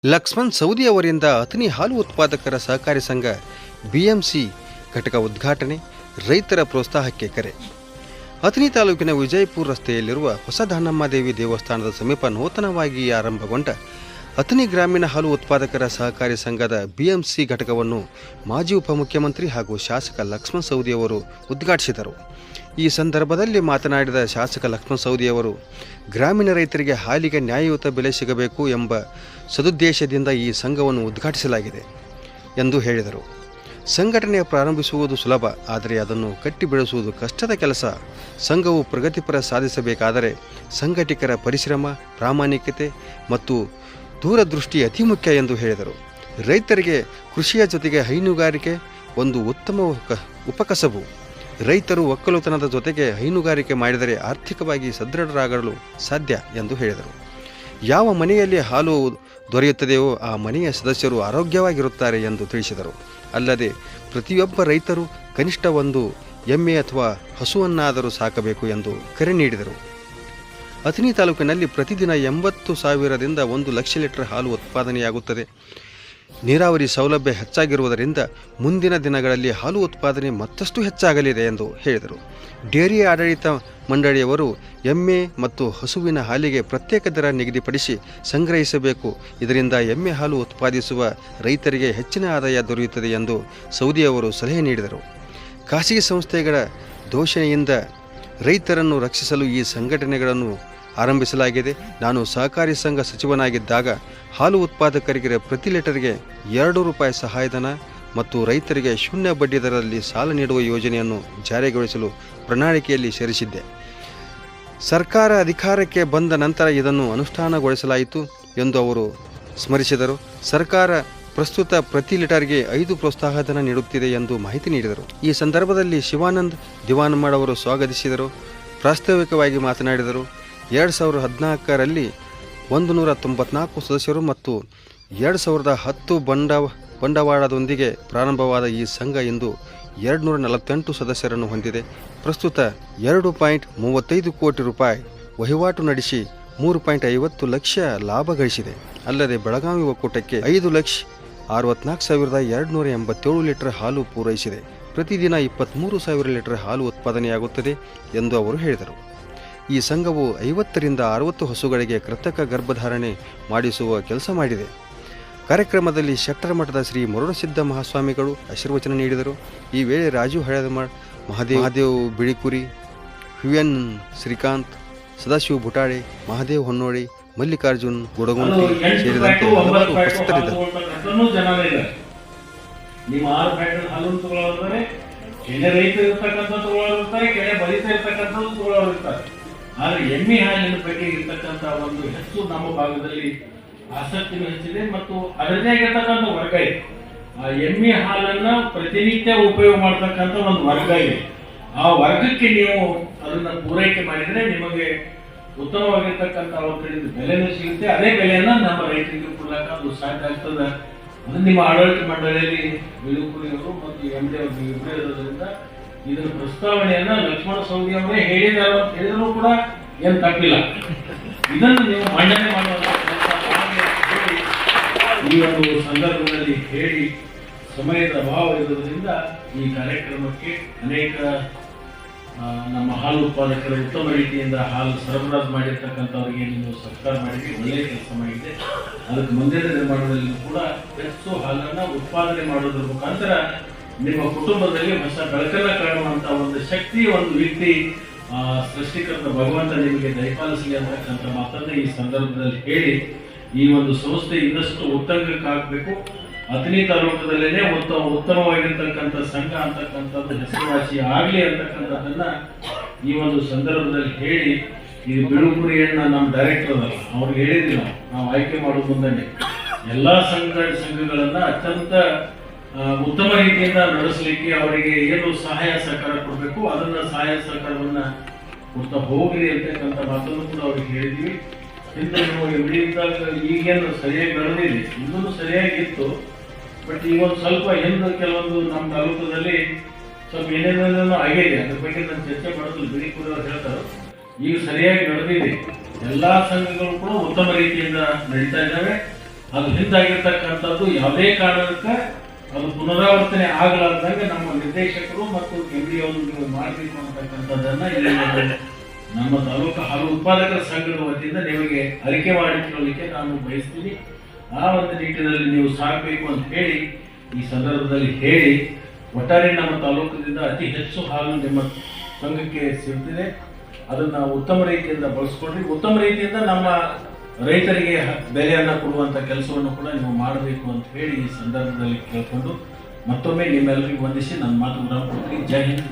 ಲಕ್ಷ್ಮಣ್ ಸವದಿ ಅವರಿಂದ ಅಥಣಿ ಹಾಲು ಉತ್ಪಾದಕರ ಸಹಕಾರಿ ಸಂಘ ಬಿಎಂಸಿ ಘಟಕ ಉದ್ಘಾಟನೆ, ರೈತರ ಪ್ರೋತ್ಸಾಹಕ್ಕೆ ಕರೆ. ಅಥಣಿ ತಾಲೂಕಿನ ವಿಜಯಪುರ ರಸ್ತೆಯಲ್ಲಿರುವ ಹೊಸ ದಾನಮ್ಮದೇವಿ ದೇವಸ್ಥಾನದ ಸಮೀಪ ನೂತನವಾಗಿ ಆರಂಭಗೊಂಡ ಅಥಣಿ ಗ್ರಾಮೀಣ ಹಾಲು ಉತ್ಪಾದಕರ ಸಹಕಾರಿ ಸಂಘದ ಬಿಎಂಸಿ ಘಟಕವನ್ನು ಮಾಜಿ ಉಪಮುಖ್ಯಮಂತ್ರಿ ಹಾಗೂ ಶಾಸಕ ಲಕ್ಷ್ಮಣ್ ಸವದಿ ಅವರು ಉದ್ಘಾಟಿಸಿದರು. ಈ ಸಂದರ್ಭದಲ್ಲಿ ಮಾತನಾಡಿದ ಶಾಸಕ ಲಕ್ಷ್ಮಣ್ ಸವದಿ ಅವರು, ಗ್ರಾಮೀಣ ರೈತರಿಗೆ ಹಾಲಿಗೆ ನ್ಯಾಯಯುತ ಬೆಲೆ ಸಿಗಬೇಕು ಎಂಬ ಸದುದ್ದೇಶದಿಂದ ಈ ಸಂಘವನ್ನು ಉದ್ಘಾಟಿಸಲಾಗಿದೆ ಎಂದು ಹೇಳಿದರು. ಸಂಘಟನೆ ಪ್ರಾರಂಭಿಸುವುದು ಸುಲಭ, ಆದರೆ ಅದನ್ನು ಕಟ್ಟಿ ಬೆಳೆಸುವುದು ಕಷ್ಟದ ಕೆಲಸ. ಸಂಘವು ಪ್ರಗತಿಪರ ಸಾಧಿಸಬೇಕಾದರೆ ಸಂಘಟಕರ ಪರಿಶ್ರಮ, ಪ್ರಾಮಾಣಿಕತೆ ಮತ್ತು ದೂರದೃಷ್ಟಿ ಅತಿ ಮುಖ್ಯ ಎಂದು ಹೇಳಿದರು. ರೈತರಿಗೆ ಕೃಷಿಯ ಜೊತೆಗೆ ಹೈನುಗಾರಿಕೆ ಒಂದು ಉತ್ತಮ ಉಪಕಸಬು. ರೈತರು ಒಕ್ಕಲುತನದ ಜೊತೆಗೆ ಹೈನುಗಾರಿಕೆ ಮಾಡಿದರೆ ಆರ್ಥಿಕವಾಗಿ ಸದೃಢರಾಗಲು ಸಾಧ್ಯ ಎಂದು ಹೇಳಿದರು. ಯಾವ ಮನೆಯಲ್ಲಿ ಹಾಲು ದೊರೆಯುತ್ತದೆಯೋ ಆ ಮನೆಯ ಸದಸ್ಯರು ಆರೋಗ್ಯವಾಗಿರುತ್ತಾರೆ ಎಂದು ತಿಳಿಸಿದರು. ಅಲ್ಲದೆ ಪ್ರತಿಯೊಬ್ಬ ರೈತರು ಕನಿಷ್ಠ ಒಂದು ಎಮ್ಮೆ ಅಥವಾ ಹಸುವನ್ನಾದರೂ ಸಾಕಬೇಕು ಎಂದು ಕರೆ ನೀಡಿದರು. ಅಥಣಿ ತಾಲೂಕಿನಲ್ಲಿ ಪ್ರತಿದಿನ 80,000ರಿಂದ 1,00,000 ಲೀಟರ್ ಹಾಲು ಉತ್ಪಾದನೆಯಾಗುತ್ತದೆ. ನೀರಾವರಿ ಸೌಲಭ್ಯ ಹೆಚ್ಚಾಗಿರುವುದರಿಂದ ಮುಂದಿನ ದಿನಗಳಲ್ಲಿ ಹಾಲು ಉತ್ಪಾದನೆ ಮತ್ತಷ್ಟು ಹೆಚ್ಚಾಗಲಿದೆ ಎಂದು ಹೇಳಿದರು. ಡೇರಿ ಆಡಳಿತ ಮಂಡಳಿಯವರು ಎಮ್ಮೆ ಮತ್ತು ಹಸುವಿನ ಹಾಲಿಗೆ ಪ್ರತ್ಯೇಕ ದರ ನಿಗದಿಪಡಿಸಿ ಸಂಗ್ರಹಿಸಬೇಕು. ಇದರಿಂದ ಎಮ್ಮೆ ಹಾಲು ಉತ್ಪಾದಿಸುವ ರೈತರಿಗೆ ಹೆಚ್ಚಿನ ಆದಾಯ ದೊರೆಯುತ್ತದೆ ಎಂದು ಸವದಿ ಅವರು ಸಲಹೆ ನೀಡಿದರು. ಖಾಸಗಿ ಸಂಸ್ಥೆಗಳ ದೂಷಣೆಯಿಂದ ರೈತರನ್ನು ರಕ್ಷಿಸಲು ಈ ಸಂಘಟನೆಗಳನ್ನು ಆರಂಭಿಸಲಾಗಿದೆ. ನಾನು ಸಹಕಾರಿ ಸಂಘ ಸಚಿವನಾಗಿದ್ದಾಗ ಹಾಲು ಉತ್ಪಾದಕರಿಗೆ ಪ್ರತಿ ಲೀಟರ್ಗೆ ₹2 ಸಹಾಯಧನ ಮತ್ತು ರೈತರಿಗೆ ಶೂನ್ಯ ಬಡ್ಡಿ ದರದಲ್ಲಿ ಸಾಲ ನೀಡುವ ಯೋಜನೆಯನ್ನು ಜಾರಿಗೊಳಿಸಲು ಪ್ರಣಾಳಿಕೆಯಲ್ಲಿ ಸೇರಿಸಿದ್ದೆ. ಸರ್ಕಾರ ಅಧಿಕಾರಕ್ಕೆ ಬಂದ ನಂತರ ಇದನ್ನು ಅನುಷ್ಠಾನಗೊಳಿಸಲಾಯಿತು ಎಂದು ಅವರು ಸ್ಮರಿಸಿದರು. ಸರ್ಕಾರ ಪ್ರಸ್ತುತ ಪ್ರತಿ ಲೀಟರ್ಗೆ 5 ಪ್ರೋತ್ಸಾಹಧನ ನೀಡುತ್ತಿದೆ ಎಂದು ಮಾಹಿತಿ ನೀಡಿದರು. ಈ ಸಂದರ್ಭದಲ್ಲಿ ಶಿವಾನಂದ್ ದಿವಾನಮಡ್ ಅವರು ಸ್ವಾಗತಿಸಿದರು. ಪ್ರಾಸ್ತಾವಿಕವಾಗಿ ಮಾತನಾಡಿದರು. 2014ರಲ್ಲಿ 194 ಸದಸ್ಯರು ಮತ್ತು 2010 ಬಂಡವಾಳದೊಂದಿಗೆ ಪ್ರಾರಂಭವಾದ ಈ ಸಂಘ ಇಂದು 248 ಸದಸ್ಯರನ್ನು ಹೊಂದಿದೆ. ಪ್ರಸ್ತುತ ₹2.35 ಕೋಟಿ ವಹಿವಾಟು ನಡೆಸಿ 3.50 ಲಕ್ಷ ಲಾಭ ಗಳಿಸಿದೆ. ಅಲ್ಲದೆ ಬೆಳಗಾವಿ ಒಕ್ಕೂಟಕ್ಕೆ 5,64,287 ಲೀಟರ್ ಹಾಲು ಪೂರೈಸಿದೆ. ಪ್ರತಿದಿನ 23,000 ಲೀಟರ್ ಹಾಲು ಉತ್ಪಾದನೆಯಾಗುತ್ತದೆ ಎಂದು ಅವರು ಹೇಳಿದರು. ಈ ಸಂಘವು 50ರಿಂದ 60 ಹಸುಗಳಿಗೆ ಕೃತಕ ಗರ್ಭಧಾರಣೆ ಮಾಡಿಸುವ ಕೆಲಸ ಮಾಡಿದೆ. ಕಾರ್ಯಕ್ರಮದಲ್ಲಿ ಶೆಟ್ಟರಮಠದ ಶ್ರೀ ಮರುಡಸಿದ್ಧ ಮಹಾಸ್ವಾಮಿಗಳು ಆಶೀರ್ವಚನ ನೀಡಿದರು. ಈ ವೇಳೆ ರಾಜು ಹಳೆದಮಠ್, ಮಹಾದೇವ್ ಬಿಳಿಕುರಿ, ಎನ್ ಶ್ರೀಕಾಂತ್, ಸದಾಶಿವ ಬುಟಾಳೆ, ಮಹಾದೇವ್ ಹೊನ್ನೋಳಿ, ಮಲ್ಲಿಕಾರ್ಜುನ್ ಗುಡಗುಂಟಿ ಸೇರಿದಂತೆ ಹಲವಾರು ಉಪಸ್ಥಿತರಿದ್ದರು. ಆದರೆ ಎಮ್ಮೆ ಹಾಲಿನ ಬಗ್ಗೆ ಇರ್ತಕ್ಕಂಥ ಒಂದು ಹೆಚ್ಚು ನಮ್ಮ ಭಾಗದಲ್ಲಿ ಆಸಕ್ತಿನೂ ಹೆಚ್ಚಿದೆ ಮತ್ತು ಅದರದೇ ಆಗಿರ್ತಕ್ಕಂಥ ವರ್ಗ ಇದೆ. ಆ ಎಮ್ಮೆ ಹಾಲನ್ನ ಪ್ರತಿನಿತ್ಯ ಉಪಯೋಗ ಮಾಡ್ತಕ್ಕಂಥ ಒಂದು ವರ್ಗ ಇದೆ. ಆ ವರ್ಗಕ್ಕೆ ನೀವು ಅದನ್ನ ಪೂರೈಕೆ ಮಾಡಿದ್ರೆ ನಿಮಗೆ ಉತ್ತಮವಾಗಿರ್ತಕ್ಕಂಥ ಒಂದು ಬೆಲೆನೂ ಸಿಗುತ್ತೆ. ಅದೇ ಬೆಲೆಯನ್ನ ನಮ್ಮ ರೈತರಿಗೆ ಕೊಡ್ಲಕ್ಕ ಅದು ಸಾಧ್ಯ ಆಗ್ತದೆ. ಅದು ನಿಮ್ಮ ಆಡಳಿತ ಮಂಡಳಿಯಲ್ಲಿ ಬಿಳುಕುರಿಯವರು ಮತ್ತು ಎಂ ಡಿ ಅವರು ಇಬ್ಬರೇ ಇರೋದ್ರಿಂದ ಇದರ ಪ್ರಸ್ತಾವನೆಯನ್ನ ಲಕ್ಷ್ಮಣ ಸವದಿ ಅವರೇ ಹೇಳಿದರೂ ಕೂಡ ಏನು ತಪ್ಪಿಲ್ಲ. ಇದನ್ನು ನೀವು ಮಂಡನೆ ಮಾಡುವಂತ ಈ ಒಂದು ಸಂದರ್ಭದಲ್ಲಿ ಹೇಳಿ ಸಮಯದ ಅಭಾವ ಇರುವುದರಿಂದ ಈ ಕಾರ್ಯಕ್ರಮಕ್ಕೆ ಅನೇಕ ನಮ್ಮ ಹಾಲು ಉತ್ಪಾದಕರು ಉತ್ತಮ ರೀತಿಯಿಂದ ಹಾಲು ಸರಬರಾಜು ಮಾಡಿರ್ತಕ್ಕಂಥವರಿಗೆ ನೀವು ಸತ್ಕಾರ ಮಾಡಿದ್ರೆ ಒಳ್ಳೆಯ ಕೆಲಸ ಮಾಡಿದೆ. ಅದಕ್ಕೆ ಮುಂದಿನ ನಿರ್ಮಾಣದಲ್ಲಿ ಕೂಡ ಹೆಚ್ಚು ಹಾಲನ್ನು ಉತ್ಪಾದನೆ ಮಾಡೋದ್ರ ಮುಖಾಂತರ ನಿಮ್ಮ ಕುಟುಂಬದಲ್ಲಿ ಹೊಸ ಬೆಳಕನ್ನ ಕಾಣುವಂತ ಒಂದು ಶಕ್ತಿ, ಒಂದು ವ್ಯಕ್ತಿ ಸೃಷ್ಟಿಕರ್ತ ಭಗವಂತ ನಿಮಗೆ ದಯಪಾಲಿಸಲಿ ಅಂತಕ್ಕಂಥ ಮಾತನ್ನ ಈ ಸಂದರ್ಭದಲ್ಲಿ ಹೇಳಿ ಈ ಒಂದು ಸಂಸ್ಥೆ ಇನ್ನಷ್ಟು ಉತ್ತಂಗಕ್ಕೆ ಹಾಕಬೇಕು. ಅಥಣಿ ತಾಲೂಕದಲ್ಲೇನೆ ಉತ್ತಮವಾಗಿರ್ತಕ್ಕಂಥ ಸಂಘ ಅಂತಕ್ಕಂಥದ್ದು ಹೆಸರುವಾಸಿ ಆಗಲಿ ಅಂತಕ್ಕಂಥದ್ದನ್ನ ಈ ಒಂದು ಸಂದರ್ಭದಲ್ಲಿ ಹೇಳಿ, ಇದು ಬಿಳುಕುರಿಯನ್ನ ನಮ್ಮ ಡೈರೆಕ್ಟರ್ ಅದಲ್ಲ, ಅವ್ರಿಗೆ ಹೇಳಿದಿಲ್ಲ, ನಾವು ಆಯ್ಕೆ ಮಾಡೋ ಮುಂದೆ ಎಲ್ಲಾ ಸಂಘಗಳನ್ನ ಅತ್ಯಂತ ಉತ್ತಮ ರೀತಿಯಿಂದ ನಡೆಸಲಿಕ್ಕೆ ಅವರಿಗೆ ಏನು ಸಹಾಯ ಸಹಕಾರ ಕೊಡಬೇಕು ಅದನ್ನ ಸಹಾಯ ಸಹಕಾರವನ್ನ ಕೊಡ್ತಾ ಹೋಗ್ರಿ ಅಂತಕ್ಕಂಥ ಮಾತನ್ನು ಕೂಡ ಅವ್ರಿಗೆ ಹೇಳಿದ್ವಿ. ಹಿಂದೆ ಈಗೇನು ಸರಿಯಾಗಿ ನಡೆದಿದೆ, ಇನ್ನೂ ಸರಿಯಾಗಿತ್ತು. ಬಟ್ ಈಗ ಒಂದು ಸ್ವಲ್ಪ ಹಿಂದೆ ಕೆಲವೊಂದು ನಮ್ಮ ತಾಲೂಕದಲ್ಲಿ ಸ್ವಲ್ಪ ಏನೇನೇನೋ ಆಗಿದೆ, ಅದ್ರ ಬಗ್ಗೆ ನಾನು ಚರ್ಚೆ ಮಾಡೋದು ಬಿಡಿ ಕೂಡ ಹೇಳ್ತಾರೆ. ಈಗ ಸರಿಯಾಗಿ ನಡೆದಿದೆ. ಎಲ್ಲಾ ಸಂಘಗಳು ಕೂಡ ಉತ್ತಮ ರೀತಿಯಿಂದ ನಡೀತಾ ಇದ್ದಾವೆ. ಅದು ಹಿಂದಾಗಿರ್ತಕ್ಕಂಥದ್ದು ಯಾವುದೇ ಕಾರಣಕ್ಕೆ ಅದು ಪುನರಾವರ್ತನೆ ಆಗಲಾರ್ದಂಗೆ ನಮ್ಮ ನಿರ್ದೇಶಕರು ಮತ್ತು MD ಅವರು ನೀವು ಮಾಡಬೇಕು ಅಂತಕ್ಕಂಥದ್ದನ್ನ ಇಲ್ಲಿ ನಮ್ಮ ತಾಲೂಕು ಹಾಲು ಉತ್ಪಾದಕರ ಸಂಘದ ವತಿಯಿಂದ ನಿಮಗೆ ಅರಿಕೆ ಮಾಡಿಕೊಳ್ಳಲಿಕ್ಕೆ ನಾನು ಬಯಸ್ತೀನಿ. ಆ ಒಂದು ನಿಟ್ಟಿನಲ್ಲಿ ನೀವು ಸಾಗಬೇಕು ಅಂತ ಹೇಳಿ ಈ ಸಂದರ್ಭದಲ್ಲಿ ಹೇಳಿ, ಒಟ್ಟಾರೆ ನಮ್ಮ ತಾಲೂಕಿನಿಂದ ಅತಿ ಹೆಚ್ಚು ಹಾಲು ನಿಮ್ಮ ಸಂಘಕ್ಕೆ ಸಿಗ್ತಿದೆ. ಅದನ್ನು ಉತ್ತಮ ರೀತಿಯಿಂದ ಬಳಸ್ಕೊಡ್ರಿ. ಉತ್ತಮ ರೀತಿಯಿಂದ ನಮ್ಮ ರೈತರಿಗೆ ಬೆಲೆಯನ್ನು ಕೊಡುವಂಥ ಕೆಲಸವನ್ನು ಕೂಡ ನೀವು ಮಾಡಬೇಕು ಅಂತ ಹೇಳಿ ಈ ಸಂದರ್ಭದಲ್ಲಿ ಕೇಳ್ಕೊಂಡು ಮತ್ತೊಮ್ಮೆ ನಿಮ್ಮೆಲ್ಲರಿಗೂ ವಂದಿಸಿ ನನ್ನ ಮಾತು ವಿರಾಮ ಕೊಡ್ತೀನಿ. ಜೈ ಹಿಂದ್.